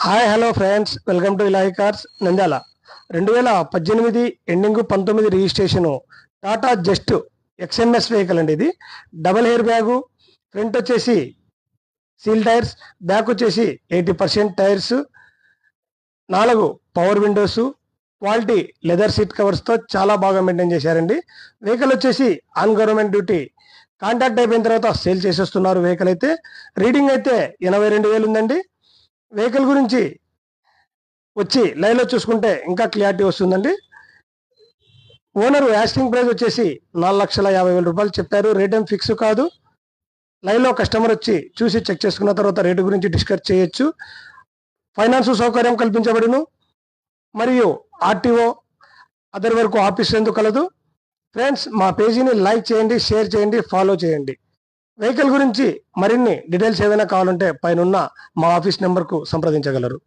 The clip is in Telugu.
Hi hello friends, welcome to Ilahi cars Nandyal. 2018 ending 19 registration Tata just XMS vehicle అండి. ఇది డబల్ ఎయిర్ బ్యాగు, ఫ్రంట్ వచ్చేసి సీల్ టైర్స్, బ్యాక్ వచ్చేసి 80% tyres, 4 power windows, quality leather seat కవర్స్తో చాలా బాగా మెయింటైన్ చేశారండి. వెహికల్ వచ్చేసి ఆన్ గవర్నమెంట్ డ్యూటీ, కాంటాక్ట్ అయిపోయిన తర్వాత సేల్ చేసేస్తున్నారు. వెహికల్ అయితే రీడింగ్ అయితే 82,000 ఉందండి. వెహికల్ గురించి వచ్చి లైవ్లో చూసుకుంటే ఇంకా క్లియారిటీ వస్తుందండి. ఓనరు యాస్టింగ్ ప్రైస్ వచ్చేసి 4,50,000 చెప్పారు. రేట్ ఏం ఫిక్స్ కాదు. లైవ్లో కస్టమర్ వచ్చి చూసి చెక్ చేసుకున్న తర్వాత రేటు గురించి డిస్కస్ చేయొచ్చు. ఫైనాన్స్ సౌకర్యం కల్పించబడును. మరియు ఆర్టీఓ అదర్ వరకు ఆఫీస్ ఎందుకు కలదు. ఫ్రెండ్స్, మా పేజీని లైక్ చేయండి, షేర్ చేయండి, ఫాలో చేయండి. వెహికల్ గురించి మరిన్ని డీటెయిల్స్ ఏదైనా కావాలంటే పైన మా ఆఫీస్ నెంబర్కు సంప్రదించగలరు.